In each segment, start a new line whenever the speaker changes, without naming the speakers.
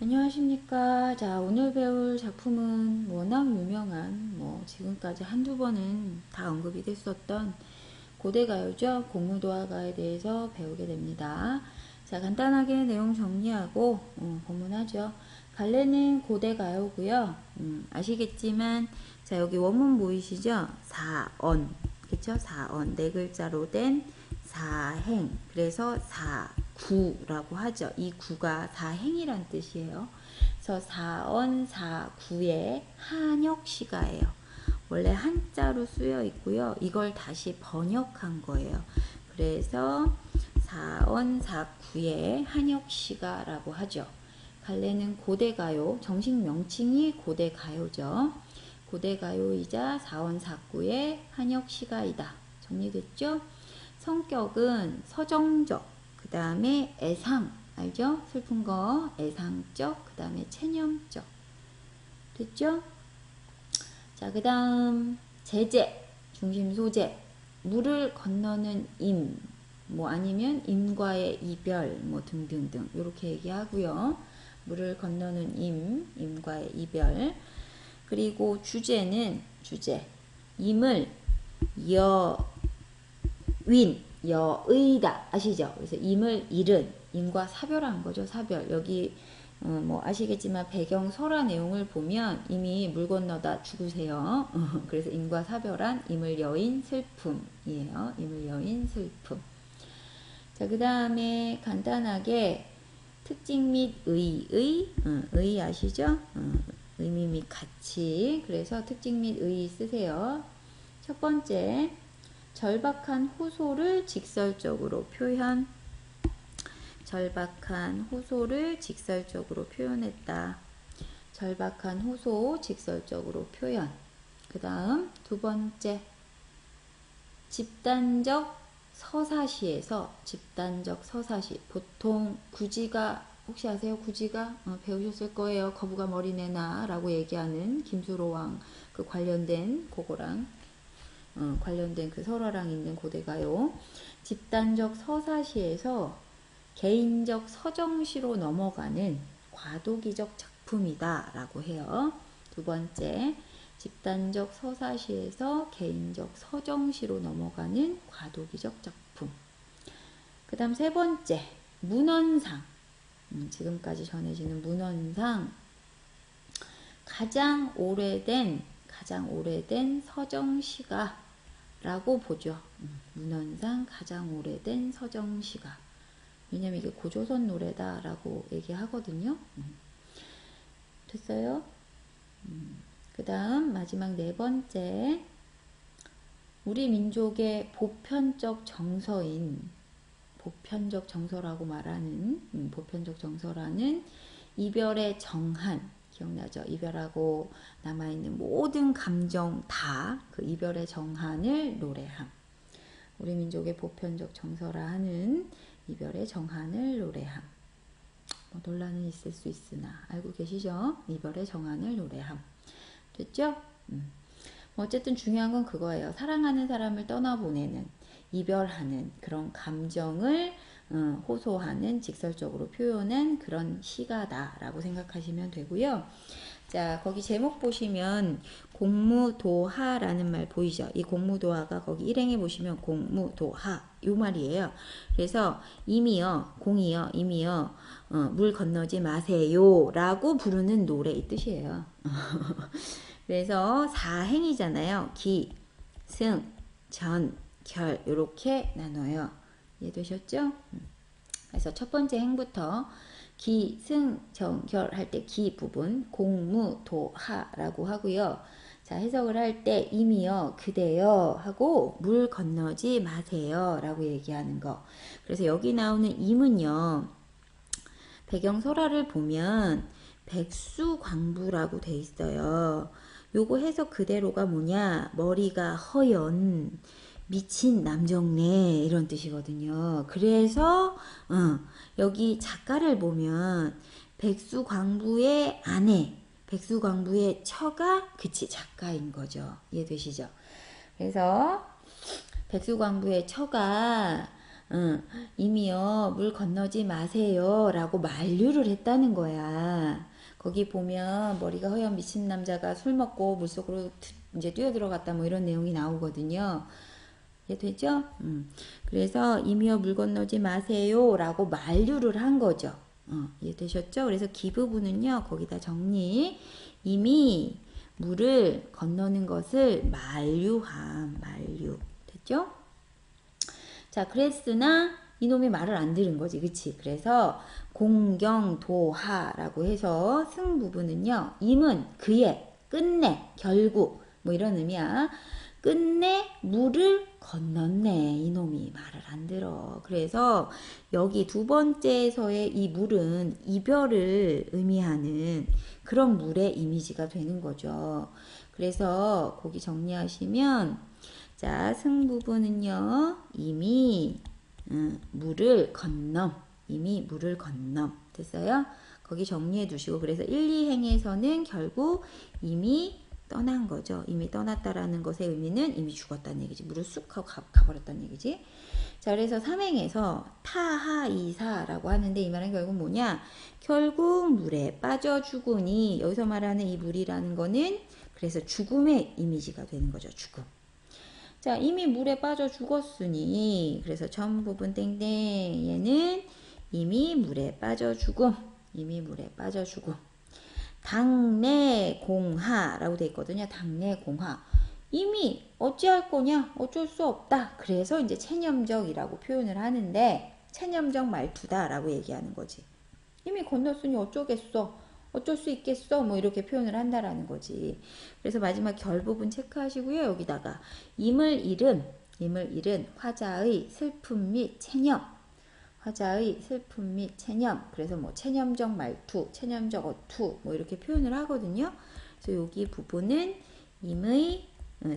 안녕하십니까. 자, 오늘 배울 작품은 워낙 유명한, 지금까지 한두 번은 다 언급이 됐었던 고대가요죠. 공무도화가에 대해서 배우게 됩니다. 자, 간단하게 내용 정리하고, 본문하죠. 갈래는 고대가요고요. 아시겠지만, 자, 여기 원문 보이시죠? 사언. 그쵸? 사언. 네 글자로 된 사행. 그래서 사구라고 하죠. 이 구가 사행이란 뜻이에요. 그래서 사언 사구의 한역시가예요. 원래 한자로 쓰여 있고요. 이걸 다시 번역한 거예요. 그래서 사언 사구의 한역시가라고 하죠. 갈래는 고대가요. 정식 명칭이 고대가요죠. 고대가요이자 사원사구의 한역시가이다. 정리됐죠? 성격은 서정적, 그 다음에 애상, 알죠? 슬픈 거, 애상적, 그 다음에 체념적. 됐죠? 자, 그 다음 제재, 중심 소재, 물을 건너는 임, 아니면 임과의 이별, 등등등 이렇게 얘기하고요. 물을 건너는 임과의 이별. 그리고 주제는 임을 여의다 아시죠? 그래서 임을 잃은, 임과 사별한 거죠. 사별. 여기 아시겠지만 배경 설화 내용을 보면 이미 물 건너다 죽으세요. 그래서 임과 사별한, 임을 여인 슬픔이에요. 임을 여인 슬픔. 자, 그 다음에 간단하게 특징 및 의 아시죠? 의미 및 가치. 그래서 특징 및 의 쓰세요. 첫 번째, 절박한 호소를 직설적으로 표현. 절박한 호소를 직설적으로 표현했다. 절박한 호소 직설적으로 표현. 그 다음 두 번째, 집단적 서사시에서, 집단적 서사시, 보통 구지가, 혹시 아세요? 구지가? 배우셨을 거예요. 거부가 머리 내나 라고 얘기하는 김수로왕 그 관련된 그거랑 관련된 그 설화랑 있는 고대가요. 집단적 서사시에서 개인적 서정시로 넘어가는 과도기적 작품이다 라고 해요. 두 번째, 집단적 서사시에서 개인적 서정시로 넘어가는 과도기적 작품. 그 다음 세 번째, 문헌상. 지금까지 전해지는 문헌상 가장 오래된 서정시가 라고 보죠. 문헌상 가장 오래된 서정시가. 왜냐면 이게 고조선 노래다 라고 얘기하거든요. 됐어요? 그 다음 마지막 네 번째, 우리 민족의 보편적 정서인, 보편적 정서라고 말하는, 보편적 정서라는 이별의 정한, 기억나죠? 이별하고 남아있는 모든 감정 다 그 이별의 정한을 노래함. 우리 민족의 보편적 정서라 하는 이별의 정한을 노래함. 논란은 있을 수 있으나 알고 계시죠? 이별의 정한을 노래함. 됐죠? 어쨌든 중요한 건 그거예요. 사랑하는 사람을 떠나보내는, 이별하는 그런 감정을 호소하는, 직설적으로 표현한 그런 시가다라고 생각하시면 되고요. 자, 거기 제목 보시면 공무도하라는 말 보이죠? 이 공무도하가 거기 일행에 보시면 공무도하 요 말이에요. 그래서 이미요, 물 건너지 마세요 라고 부르는 노래 이 뜻이에요. 그래서 사행이잖아요. 기, 승, 전, 결 이렇게 나눠요. 이해되셨죠? 그래서 첫 번째 행부터 기, 승, 정, 결 할 때 기 부분 공무, 도, 하라고 하고요. 자, 해석을 할 때 임이여, 그대여 하고 물 건너지 마세요 라고 얘기하는 거. 그래서 여기 나오는 임은요, 배경 설화를 보면 백수광부라고 돼 있어요. 요거 해석 그대로가 뭐냐, 머리가 허연 미친 남정네 이런 뜻이거든요. 그래서 여기 작가를 보면 백수광부의 아내, 백수광부의 처가 그치 작가인 거죠. 이해되시죠? 그래서 백수광부의 처가 이미요, 물 건너지 마세요. 라고 만류를 했다는 거야. 거기 보면 머리가 허연 미친 남자가 술 먹고 물속으로 이제 뛰어들어갔다 뭐 이런 내용이 나오거든요. 이해되죠? 그래서 이미여 물 건너지 마세요. 라고 만류를 한 거죠. 이해되셨죠? 그래서 기부분은요, 거기다 정리. 이미 물을 건너는 것을 만류함, 만류. 됐죠? 자, 그랬으나 이놈이 말을 안 들은 거지. 그치? 그래서 공경도하라고 해서 승 부분은요. 임은 그의 끝내 결국 뭐 이런 의미야. 끝내 물을 건넜네. 이놈이 말을 안 들어. 그래서 여기 두 번째에서의 이 물은 이별을 의미하는 그런 물의 이미지가 되는 거죠. 그래서 거기 정리하시면 자, 승 부분은요. 이미 물을 건넘. 이미 물을 건넘. 됐어요? 거기 정리해 두시고 그래서 1, 2행에서는 결국 이미 떠난 거죠. 이미 떠났다라는 것의 의미는 이미 죽었다는 얘기지. 물을 쑥 하고 가버렸다는 얘기지. 자, 그래서 3행에서 타하이사라고 하는데 이 말은 결국 뭐냐? 결국 물에 빠져 죽으니 여기서 말하는 이 물이라는 거는 그래서 죽음의 이미지가 되는 거죠. 죽음. 자, 이미 물에 빠져 죽었으니 그래서 전 부분 땡땡 얘는 이미 물에 빠져 죽음. 이미 물에 빠져 죽음. 당내공하라고 되어 있거든요. 당내공하. 이미 어찌할 거냐? 어쩔 수 없다. 그래서 이제 체념적이라고 표현을 하는데 체념적 말투다라고 얘기하는 거지. 이미 건넜으니 어쩌겠어. 어쩔 수 있겠어. 뭐 이렇게 표현을 한다라는 거지. 그래서 마지막 결 부분 체크하시고요. 여기다가 임을 잃은 화자의 슬픔 및 체념. 화자의 슬픔 및 체념. 그래서 뭐 체념적 말투, 체념적 어투 뭐 이렇게 표현을 하거든요. 그래서 여기 부분은 임의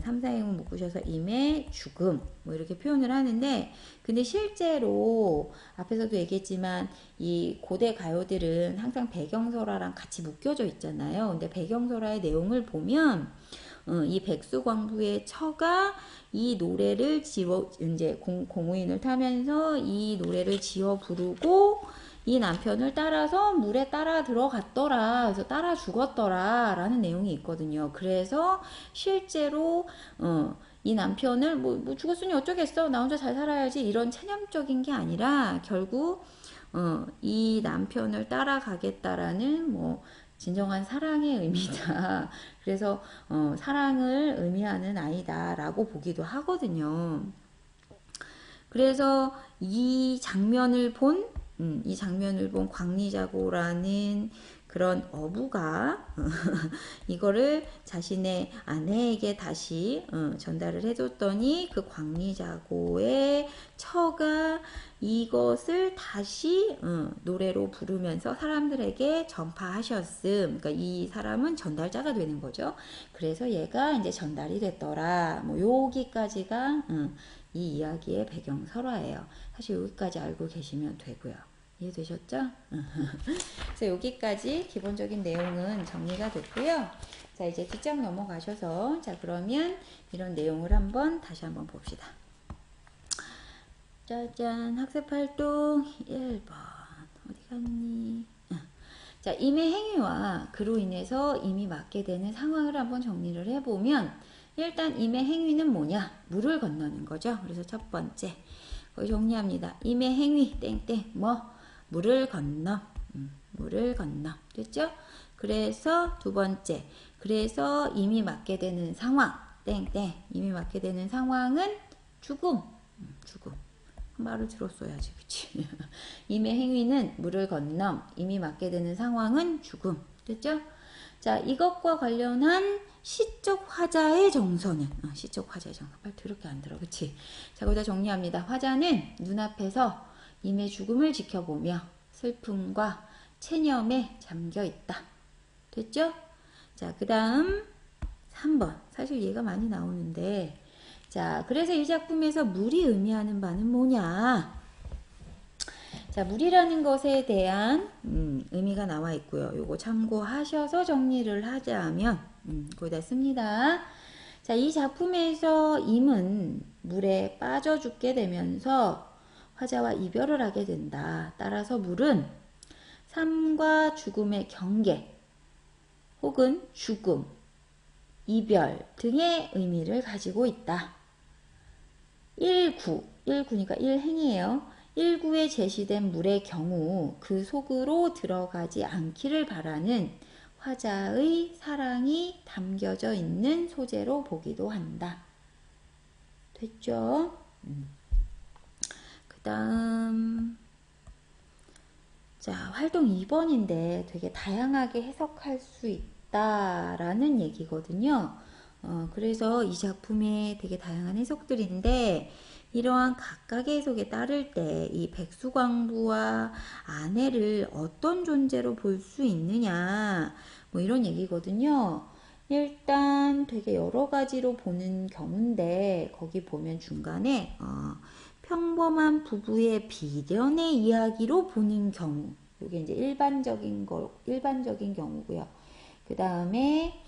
3, 4행은 묶으셔서 임의 죽음 뭐 이렇게 표현을 하는데 근데 실제로 앞에서도 얘기했지만 이 고대 가요들은 항상 배경설화랑 같이 묶여져 있잖아요. 근데 배경설화의 내용을 보면 이 백수광부의 처가 이 노래를 지어 이제 공무인을 타면서 이 노래를 지어 부르고 이 남편을 따라서 물에 따라 들어갔더라. 그래서 따라 죽었더라. 라는 내용이 있거든요. 그래서 실제로 이 남편을 뭐 죽었으니 어쩌겠어. 나 혼자 잘 살아야지. 이런 체념적인 게 아니라 결국 이 남편을 따라가겠다라는 뭐 진정한 사랑의 의미다. 그래서 사랑을 의미하는 아이다라고 보기도 하거든요. 그래서 이 장면을 본 광리자고라는 그런 어부가 이거를 자신의 아내에게 다시 전달을 해줬더니 그 광리자고의 처가 이것을 다시 노래로 부르면서 사람들에게 전파하셨음. 그러니까 이 사람은 전달자가 되는 거죠. 그래서 얘가 이제 전달이 됐더라. 뭐 여기까지가 이 이야기의 배경 설화예요. 사실 여기까지 알고 계시면 되고요. 이해되셨죠? 그래서 여기까지 기본적인 내용은 정리가 됐고요. 자, 이제 뒷장 넘어가셔서 자, 그러면 이런 내용을 다시 한번 봅시다. 짜잔, 학습활동 1번 어디 갔니? 자, 임의 행위와 그로 인해서 임이 맞게 되는 상황을 한번 정리를 해보면 일단 임의 행위는 뭐냐? 물을 건너는 거죠. 그래서 첫 번째 거기 정리합니다. 임의 행위 땡땡 뭐 물을 건너 물을 건너 됐죠? 그래서 두 번째 그래서 임이 맞게 되는 상황 땡땡 임이 맞게 되는 상황은 죽음 죽음 말을 들었어야지 그치? 임의 행위는 물을 건너 임이 맞게 되는 상황은 죽음 됐죠? 자 이것과 관련한 시적 화자의 정서는 시적 화자의 정서 빨리 더럽게 안 들어 그치? 자 거기다 정리합니다. 화자는 눈앞에서 임의 죽음을 지켜보며 슬픔과 체념에 잠겨 있다. 됐죠? 자, 그 다음 3번. 사실 얘가 많이 나오는데 자, 그래서 이 작품에서 물이 의미하는 바는 뭐냐? 자, 물이라는 것에 대한 의미가 나와 있고요. 요거 참고하셔서 정리를 하자면 거기다 씁니다. 자, 이 작품에서 임은 물에 빠져 죽게 되면서 화자와 이별을 하게 된다. 따라서 물은 삶과 죽음의 경계 혹은 죽음, 이별 등의 의미를 가지고 있다. 1구니까 1행이에요. 1구에 제시된 물의 경우 그 속으로 들어가지 않기를 바라는 화자의 사랑이 담겨져 있는 소재로 보기도 한다. 됐죠? 그 다음 자, 활동 2번인데 되게 다양하게 해석할 수 있다라는 얘기거든요. 그래서 이 작품에 되게 다양한 해석들인데 이러한 각각의 해석에 따를 때 이 백수광부와 아내를 어떤 존재로 볼 수 있느냐 뭐 이런 얘기거든요. 일단 되게 여러 가지로 보는 경우인데 거기 보면 중간에 평범한 부부의 비련의 이야기로 보는 경우 이게 이제 일반적인 경우고요. 그 다음에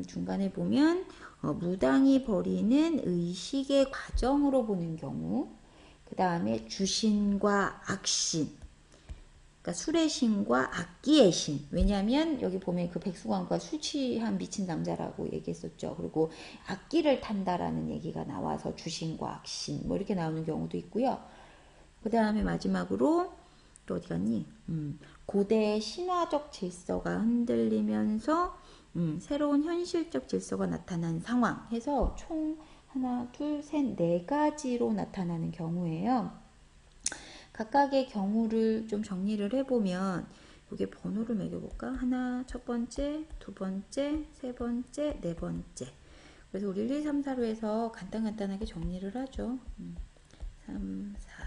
중간에 보면 무당이 벌이는 의식의 과정으로 보는 경우, 그 다음에 주신과 악신, 그러니까 술의 신과 악기의 신. 왜냐하면 여기 보면 그 백수광부가 술 취한 미친 남자라고 얘기했었죠. 그리고 악기를 탄다라는 얘기가 나와서 주신과 악신 뭐 이렇게 나오는 경우도 있고요. 그 다음에 마지막으로 또 어디 갔니? 고대의 신화적 질서가 흔들리면서 새로운 현실적 질서가 나타난 상황 해서 총 하나, 둘, 셋, 네 가지로 나타나는 경우예요. 각각의 경우를 좀 정리를 해보면 여기 번호를 매겨볼까? 하나, 첫 번째, 두 번째, 세 번째, 네 번째. 그래서 우리 1, 2, 3, 4로 해서 간단하게 정리를 하죠. 3, 4.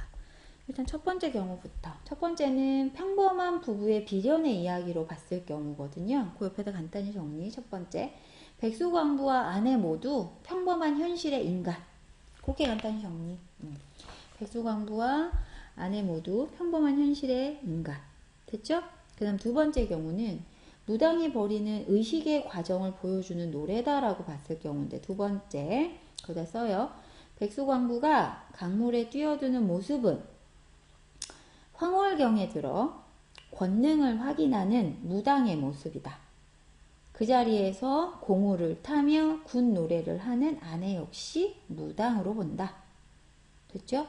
일단 첫 번째 경우부터. 첫 번째는 평범한 부부의 비련의 이야기로 봤을 경우거든요. 그 옆에다 간단히 정리. 첫 번째, 백수광부와 아내 모두 평범한 현실의 인간. 그렇게 간단히 정리. 백수광부와 아내 모두 평범한 현실의 인간. 됐죠? 그 다음 두 번째 경우는 무당이 벌이는 의식의 과정을 보여주는 노래다라고 봤을 경우인데 두 번째 거기다 써요. 백수광부가 강물에 뛰어드는 모습은 황홀경에 들어 권능을 확인하는 무당의 모습이다. 그 자리에서 공우를 타며 군 노래를 하는 아내 역시 무당으로 본다. 됐죠?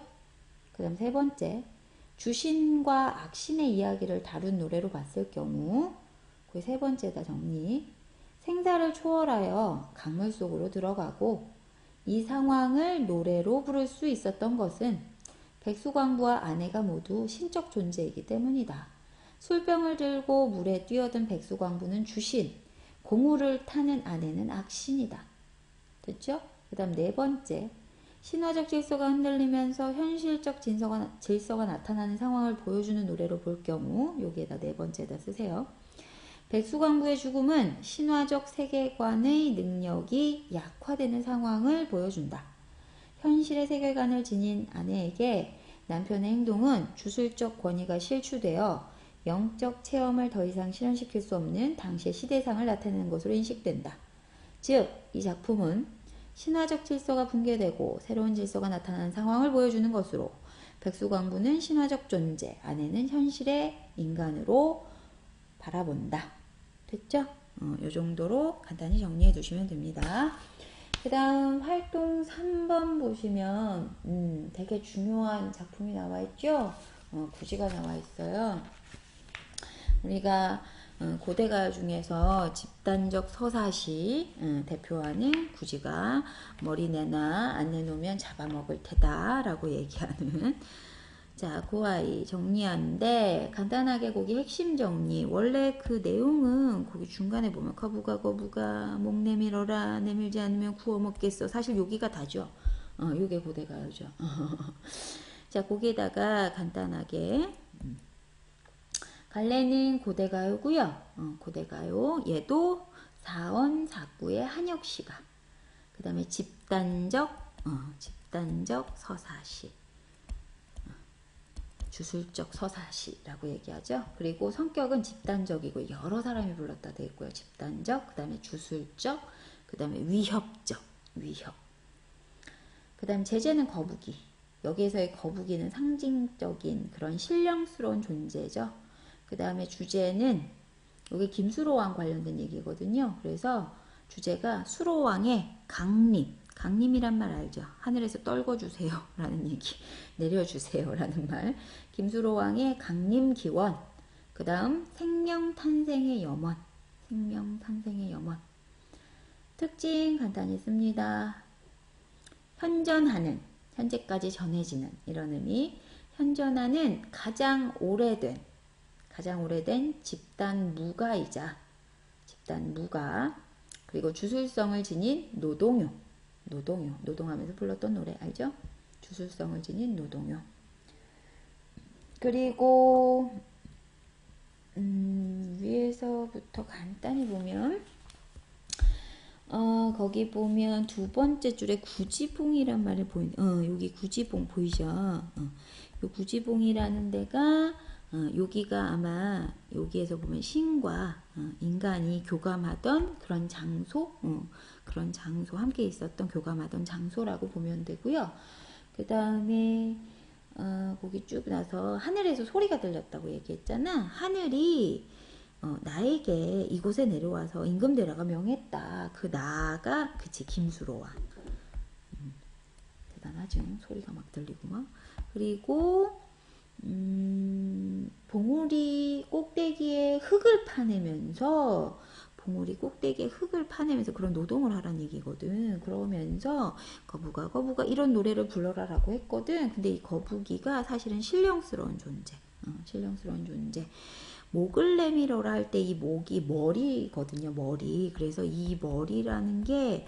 그 다음 세 번째, 주신과 악신의 이야기를 다룬 노래로 봤을 경우 그 세 번째다 정리. 생사를 초월하여 강물 속으로 들어가고 이 상황을 노래로 부를 수 있었던 것은 백수광부와 아내가 모두 신적 존재이기 때문이다. 술병을 들고 물에 뛰어든 백수광부는 주신, 공우를 타는 아내는 악신이다. 됐죠? 그 다음 네 번째, 신화적 질서가 흔들리면서 현실적 질서가 나타나는 상황을 보여주는 노래로 볼 경우 여기에다 네 번째다 쓰세요. 백수광부의 죽음은 신화적 세계관의 능력이 약화되는 상황을 보여준다. 현실의 세계관을 지닌 아내에게 남편의 행동은 주술적 권위가 실추되어 영적 체험을 더 이상 실현시킬 수 없는 당시의 시대상을 나타내는 것으로 인식된다. 즉, 이 작품은 신화적 질서가 붕괴되고 새로운 질서가 나타나는 상황을 보여주는 것으로 백수광부는 신화적 존재, 아내는 현실의 인간으로 바라본다. 됐죠? 이 정도로 간단히 정리해 두시면 됩니다. 그 다음 활동 3번 보시면 되게 중요한 작품이 나와 있죠? 구지가 나와 있어요. 우리가 고대가요 중에서 집단적 서사시 대표하는 구지가 머리 내놔 안 내놓으면 잡아먹을 테다 라고 얘기하는 자, 그 아이 정리하는데 간단하게 거기 핵심 정리. 원래 그 내용은 거기 중간에 보면 거부가 목 내밀어라 내밀지 않으면 구워 먹겠어. 사실 여기가 다죠. 요게 고대가요죠. 자, 거기에다가 간단하게 갈래는 고대가요고요. 고대가요. 얘도 사원 사구의 한역시가. 그 다음에 집단적 서사시. 주술적 서사시라고 얘기하죠. 그리고 성격은 집단적이고 여러 사람이 불렀다 되어 있고요. 집단적, 그 다음에 주술적, 그 다음에 위협적, 그 다음에 제재는 거북이. 여기에서의 거북이는 상징적인 그런 신령스러운 존재죠. 그 다음에 주제는 여기 김수로왕 관련된 얘기거든요. 그래서 주제가 수로왕의 강림. 강림이란 말 알죠? 하늘에서 떨궈주세요 라는 얘기. 내려주세요 라는 말. 김수로왕의 강림기원. 그 다음 생명탄생의 염원. 생명탄생의 염원. 특징 간단히 씁니다. 현전하는, 현재까지 전해지는 이런 의미. 현전하는 가장 오래된 집단 무가이자 집단 무가, 그리고 주술성을 지닌 노동요. 노동하면서 불렀던 노래 알죠? 주술성을 지닌 노동요. 그리고 위에서부터 간단히 보면 거기 보면 두 번째 줄에 구지봉이란 말을 여기 구지봉 보이죠? 요 구지봉이라는 데가 여기가 아마 여기에서 보면 신과 인간이 교감하던 그런 장소, 함께 있었던 교감하던 장소라고 보면 되고요. 그 다음에 거기 쭉 나서 하늘에서 소리가 들렸다고 얘기했잖아. 하늘이 나에게 이곳에 내려와서 임금대라가 명했다. 그 나가 그치 김수로와. 대단하죠. 소리가 막 들리고 막. 그리고 봉우리 꼭대기에 흙을 파내면서 그런 노동을 하라는 얘기거든. 그러면서 거북아 이런 노래를 불러라라고 했거든. 근데 이 거북이가 사실은 신령스러운 존재. 목을 내밀어라 할 때 이 목이 머리거든요. 머리. 그래서 이 머리라는 게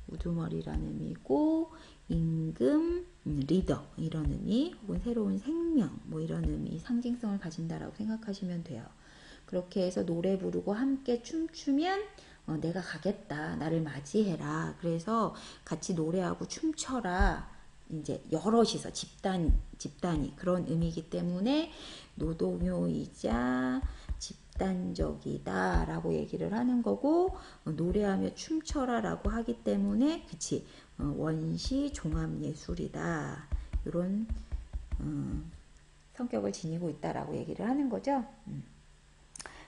우두머리라는 의미고, 임금, 리더 이런 의미, 혹은 새로운 생명 뭐 이런 의미, 상징성을 가진다라고 생각하시면 돼요. 그렇게 해서 노래 부르고 함께 춤추면 내가 가겠다, 나를 맞이해라. 그래서 같이 노래하고 춤춰라. 이제 여럿이서 집단이 그런 의미이기 때문에 노동요이자 집단적이다 라고 얘기를 하는 거고, 노래하며 춤춰라 라고 하기 때문에 그치 원시 종합예술이다 이런 성격을 지니고 있다라고 얘기를 하는 거죠.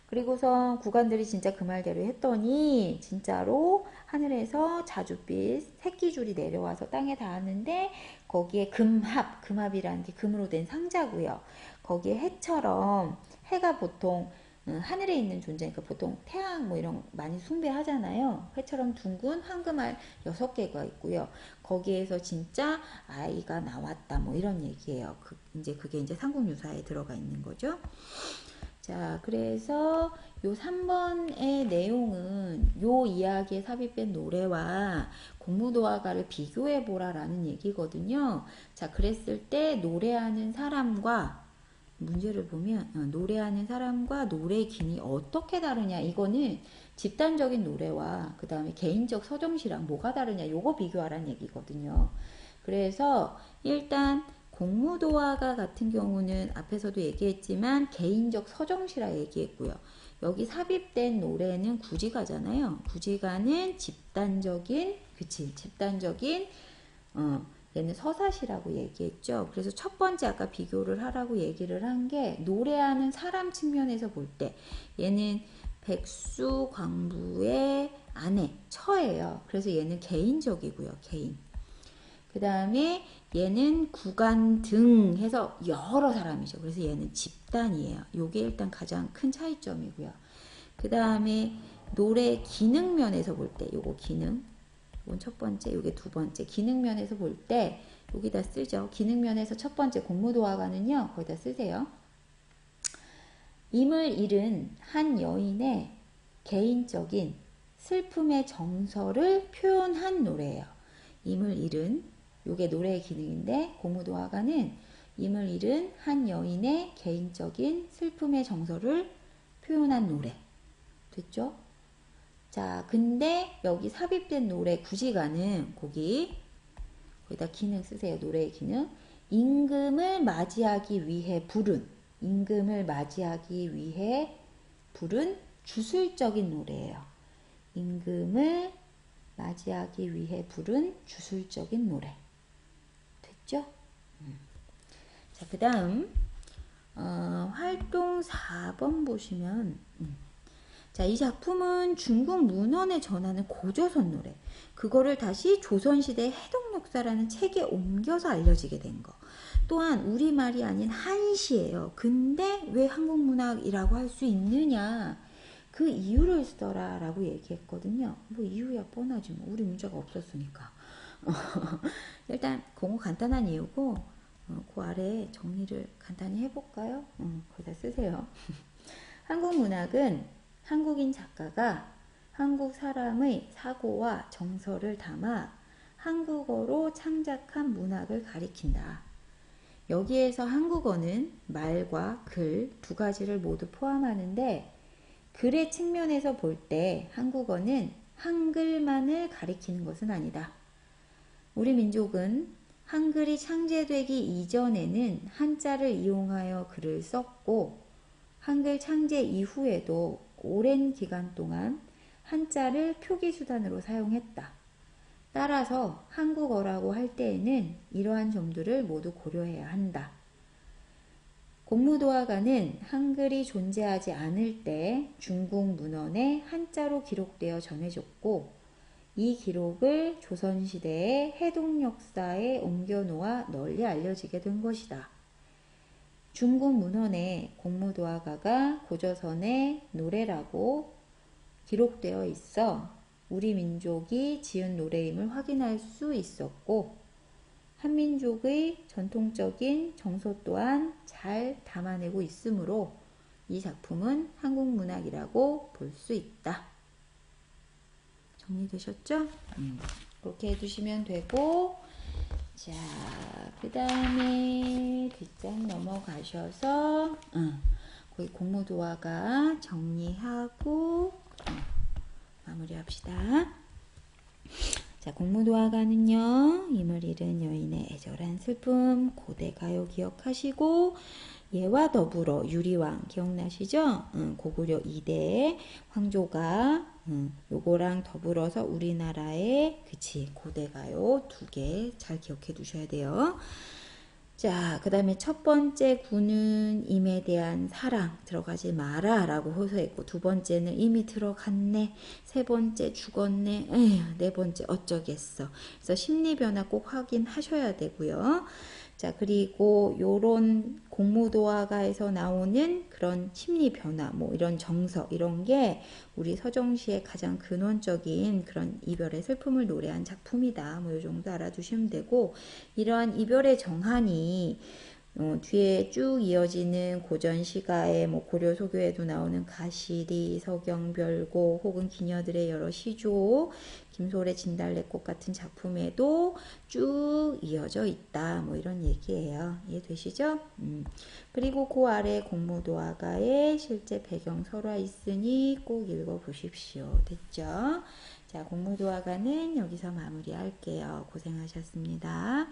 그리고서 구관들이 진짜 그 말대로 했더니 진짜로 하늘에서 자줏빛 새끼줄이 내려와서 땅에 닿았는데, 거기에 금합이라는 게 금으로 된 상자고요. 거기에 해처럼, 해가 보통 하늘에 있는 존재니까 보통 태양 뭐 이런 많이 숭배하잖아요. 해처럼 둥근 황금알 6개가 있고요. 거기에서 진짜 아이가 나왔다 뭐 이런 얘기예요. 그게 이제 삼국유사에 들어가 있는 거죠. 자, 그래서 요 3번의 내용은 요 이야기에 삽입된 노래와 공무도화가를 비교해 보라라는 얘기거든요. 자, 그랬을 때 노래하는 사람과, 문제를 보면 노래하는 사람과 노래의 기능이 어떻게 다르냐, 이거는 집단적인 노래와 그 다음에 개인적 서정시랑 뭐가 다르냐, 요거 비교하라는 얘기거든요. 그래서 일단 공무도화가 같은 경우는 앞에서도 얘기했지만 개인적 서정시라 얘기했고요. 여기 삽입된 노래는 구지가잖아요. 구지가는 집단적인 얘는 서사시라고 얘기했죠. 그래서 첫 번째 아까 비교를 하라고 얘기를 한 게, 노래하는 사람 측면에서 볼 때 얘는 백수 광부의 아내, 처예요. 그래서 얘는 개인적이고요. 개인. 그 다음에 얘는 구간 등 해서 여러 사람이죠. 그래서 얘는 집단이에요. 요게 일단 가장 큰 차이점이고요. 그 다음에 노래 기능 면에서 볼 때, 요거 기능, 요건 첫 번째, 요게 두 번째. 기능 면에서 볼 때 여기다 쓰죠. 기능 면에서 첫 번째 공무도화가는요, 거기다 쓰세요. 임을 잃은 한 여인의 개인적인 슬픔의 정서를 표현한 노래예요. 임을 잃은, 요게 노래의 기능인데, 공무도화가는 임을 잃은 한 여인의 개인적인 슬픔의 정서를 표현한 노래. 됐죠? 자, 근데 여기 삽입된 노래 구지가는 거기다 기능 쓰세요. 노래의 기능. 임금을 맞이하기 위해 부른 주술적인 노래예요. 임금을 맞이하기 위해 부른 주술적인 노래. 됐죠? 자, 그 다음 활동 4번 보시면 자, 이 작품은 중국 문헌에 전하는 고조선 노래, 그거를 다시 조선시대 해동역사라는 책에 옮겨서 알려지게 된 거. 또한 우리말이 아닌 한시예요. 근데 왜 한국문학이라고 할 수 있느냐, 그 이유를 쓰더라 라고 얘기했거든요. 뭐 이유야 뻔하지 뭐, 우리 문자가 없었으니까. 일단 그거 간단한 이유고, 그 아래 정리를 간단히 해볼까요? 거기다 쓰세요. 한국 문학은 한국인 작가가 한국 사람의 사고와 정서를 담아 한국어로 창작한 문학을 가리킨다. 여기에서 한국어는 말과 글 두 가지를 모두 포함하는데, 글의 측면에서 볼 때 한국어는 한글만을 가리키는 것은 아니다. 우리 민족은 한글이 창제되기 이전에는 한자를 이용하여 글을 썼고, 한글 창제 이후에도 오랜 기간 동안 한자를 표기수단으로 사용했다. 따라서 한국어라고 할 때에는 이러한 점들을 모두 고려해야 한다. 공무도화가는 한글이 존재하지 않을 때 중국 문헌에 한자로 기록되어 전해졌고, 이 기록을 조선시대의 해동역사에 옮겨놓아 널리 알려지게 된 것이다. 중국 문헌에 공무도화가가 고조선의 노래라고 기록되어 있어 우리 민족이 지은 노래임을 확인할 수 있었고, 한민족의 전통적인 정서 또한 잘 담아내고 있으므로 이 작품은 한국문학이라고 볼 수 있다. 정리되셨죠? 그렇게 해두시면 되고, 자, 그 다음에 뒷장 넘어가셔서 거기 공무도화가 정리하고 마무리합시다. 자, 공무도화가는요, 힘을 잃은 여인의 애절한 슬픔, 고대가요 기억하시고, 얘와 더불어 유리왕 기억나시죠? 고구려 2대 황조가 요거랑 더불어서 우리나라의 고대가요 2개 잘 기억해 두셔야 돼요. 자, 그 다음에 첫 번째 구는 임에 대한 사랑 들어가지 마라 라고 호소했고, 두 번째는 이미 들어갔네, 세 번째 죽었네, 에휴, 네 번째 어쩌겠어. 그래서 심리 변화 꼭 확인하셔야 되고요. 자, 그리고 요런 공무도화가에서 나오는 그런 심리 변화, 뭐 이런 정서, 이런 게 우리 서정시의 가장 근원적인 그런 이별의 슬픔을 노래한 작품이다. 뭐 요 정도 알아두시면 되고, 이러한 이별의 정한이 뒤에 쭉 이어지는 고전 시가에 뭐 고려 소교에도 나오는 가시리, 서경, 별고 혹은 기녀들의 여러 시조, 김소래 진달래꽃 같은 작품에도 쭉 이어져 있다. 뭐 이런 얘기예요. 이해되시죠? 그리고 그 아래 공무도화가의 실제 배경 설화 있으니 꼭 읽어보십시오. 됐죠? 자, 공무도화가는 여기서 마무리할게요. 고생하셨습니다.